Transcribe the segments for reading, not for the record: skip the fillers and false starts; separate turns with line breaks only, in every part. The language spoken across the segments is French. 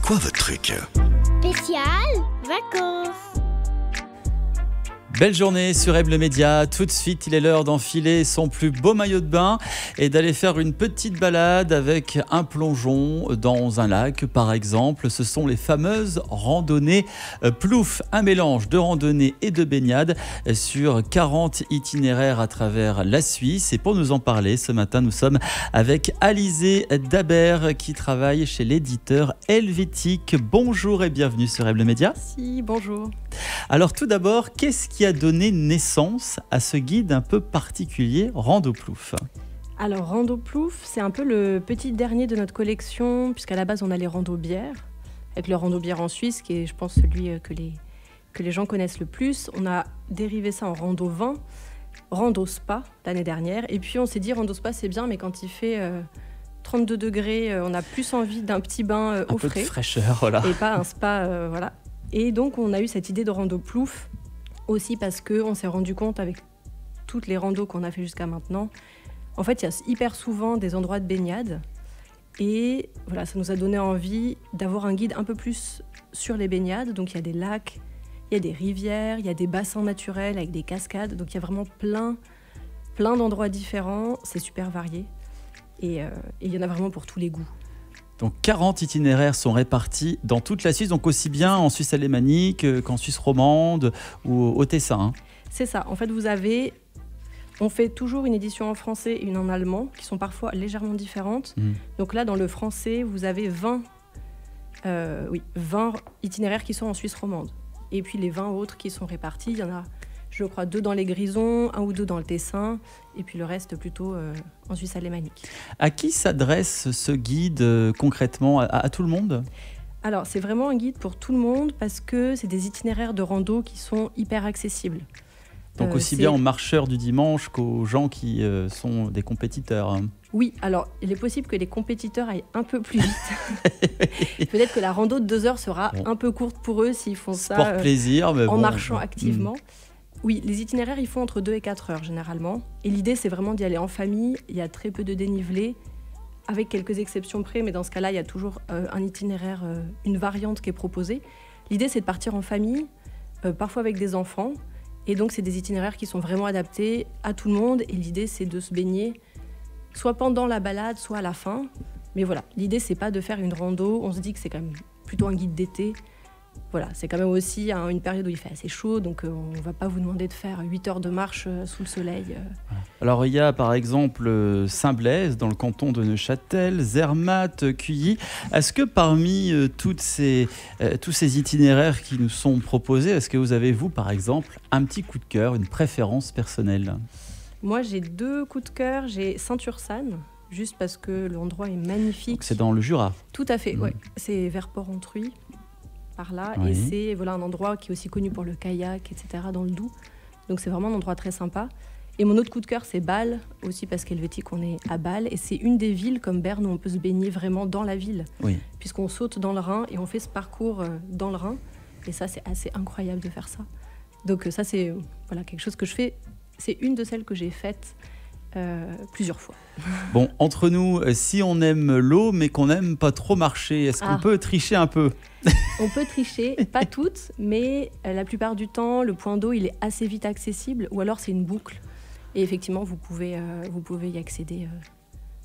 quoi votre truc?
Spécial vacances.
Belle journée sur Aigle Média. Tout de suite, il est l'heure d'enfiler son plus beau maillot de bain et d'aller faire une petite balade avec un plongeon dans un lac, par exemple. Ce sont les fameuses randonnées Plouf, un mélange de randonnée et de baignade sur 40 itinéraires à travers la Suisse. Et pour nous en parler, ce matin, nous sommes avec Alizé Dabert qui travaille chez l'éditeur Helvétique. Bonjour et bienvenue sur Aigle Média.
Si, bonjour.
Alors tout d'abord, qu'est-ce qui a donné naissance à ce guide un peu particulier, Rando Plouf?
Alors Rando Plouf, c'est un peu le petit dernier de notre collection, puisqu'à la base on a les rando bières, avec le rando bière en Suisse, qui est je pense celui que les gens connaissent le plus. On a dérivé ça en rando vin, rando spa l'année dernière, et puis on s'est dit rando spa c'est bien, mais quand il fait 32 degrés, on a plus envie d'un petit bain au
Un peu
frais.
de fraîcheur, voilà.
Et pas un spa, voilà. Et donc on a eu cette idée de rando Plouf, aussi parce qu'on s'est rendu compte avec toutes les randos qu'on a fait jusqu'à maintenant, en fait il y a hyper souvent des endroits de baignade, et voilà, ça nous a donné envie d'avoir un guide un peu plus sur les baignades. Donc il y a des lacs, il y a des rivières, il y a des bassins naturels avec des cascades, donc il y a vraiment plein d'endroits différents, c'est super varié, et il y en a vraiment pour tous les goûts.
Donc 40 itinéraires sont répartis dans toute la Suisse, donc aussi bien en Suisse alémanique qu'en Suisse romande ou au Tessin. Hein.
C'est ça, en fait on fait toujours une édition en français et une en allemand, qui sont parfois légèrement différentes. Donc là, dans le français, vous avez 20 itinéraires qui sont en Suisse romande. Et puis les 20 autres qui sont répartis, il y en a, je crois, 2 dans les Grisons, 1 ou 2 dans le Tessin, et puis le reste plutôt en Suisse alémanique.
À qui s'adresse ce guide concrètement? À tout le monde?
Alors, c'est vraiment un guide pour tout le monde, parce que c'est des itinéraires de rando qui sont hyper accessibles.
Donc aussi bien aux marcheurs du dimanche qu'aux gens qui sont des compétiteurs. Hein.
Oui, alors il est possible que les compétiteurs aillent un peu plus vite. Peut-être que la rando de 2 heures sera un peu courte pour eux s'ils font ça
Sport plaisir, mais
en marchant activement. Oui, les itinéraires, ils font entre 2 et 4 heures généralement. Et l'idée, c'est vraiment d'y aller en famille. Il y a très peu de dénivelé, avec quelques exceptions près, mais dans ce cas-là, il y a toujours un itinéraire, une variante qui est proposée. L'idée, c'est de partir en famille, parfois avec des enfants. Et donc, c'est des itinéraires qui sont vraiment adaptés à tout le monde. Et l'idée, c'est de se baigner, soit pendant la balade, soit à la fin. Mais voilà, l'idée, c'est pas de faire une rando. On se dit que c'est quand même plutôt un guide d'été. Voilà, c'est quand même aussi une période où il fait assez chaud, donc on ne va pas vous demander de faire 8 heures de marche sous le soleil.
Alors il y a par exemple Saint-Blaise dans le canton de Neuchâtel, Zermatt, Cuilly. Est-ce que parmi tous ces itinéraires qui nous sont proposés, est-ce que vous avez, vous par exemple, un petit coup de cœur, une préférence personnelle?
Moi j'ai 2 coups de cœur, j'ai Saint-Ursanne, juste parce que l'endroit est magnifique.
Donc, c'est dans le Jura?
Tout à fait, ouais. C'est vers Port-Entruy. Par là, oui. Et c'est un endroit qui est aussi connu pour le kayak, etc., dans le Doubs. Donc c'est vraiment un endroit très sympa. Et mon autre coup de cœur, c'est Bâle, aussi parce qu'Helvétique, on est à Bâle. Et c'est une des villes comme Berne où on peut se baigner vraiment dans la ville. Oui. Puisqu'on saute dans le Rhin et on fait ce parcours dans le Rhin. Et ça, c'est assez incroyable de faire ça. Donc ça, c'est quelque chose que je fais. C'est une de celles que j'ai faites plusieurs fois.
Bon, entre nous, si on aime l'eau mais qu'on n'aime pas trop marcher, est-ce qu'on peut tricher un peu?
On peut tricher, pas toutes, mais la plupart du temps, le point d'eau, il est assez vite accessible, ou alors c'est une boucle. Et effectivement, vous pouvez y accéder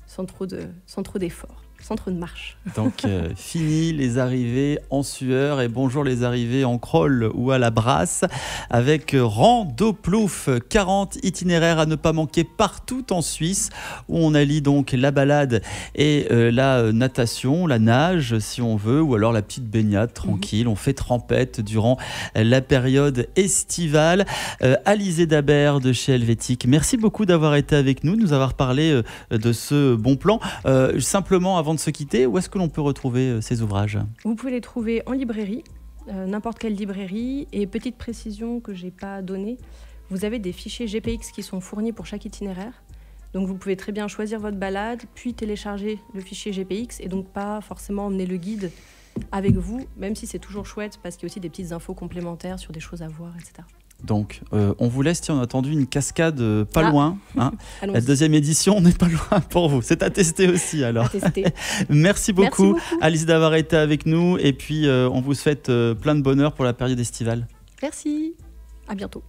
sans trop d'efforts, sans trop de marche.
Donc, fini les arrivées en sueur et bonjour les arrivées en crawl ou à la brasse avec Rando Plouf, 40 itinéraires à ne pas manquer partout en Suisse où on allie donc la balade et la natation, la nage si on veut, ou alors la petite baignade tranquille. On fait trempette durant la période estivale. Alizé Dabert de chez Helvétique, merci beaucoup d'avoir été avec nous, de nous avoir parlé de ce bon plan. Simplement avant de se quitter, où est-ce que l'on peut retrouver ces ouvrages?
Vous pouvez les trouver en librairie, n'importe quelle librairie. Et petite précision que je n'ai pas donnée, vous avez des fichiers GPX qui sont fournis pour chaque itinéraire. Donc vous pouvez très bien choisir votre balade, puis télécharger le fichier GPX et donc pas forcément emmener le guide avec vous, même si c'est toujours chouette parce qu'il y a aussi des petites infos complémentaires sur des choses à voir, etc.
Donc, on vous laisse, tiens, on a attendu une cascade pas loin. Hein.
Allons-y.
La deuxième édition, on n'est pas loin pour vous. C'est à tester aussi, alors.
À tester.
Merci beaucoup,
Merci beaucoup.
Alice, d'avoir été avec nous. Et puis, on vous souhaite plein de bonheur pour la période estivale.
Merci. À bientôt.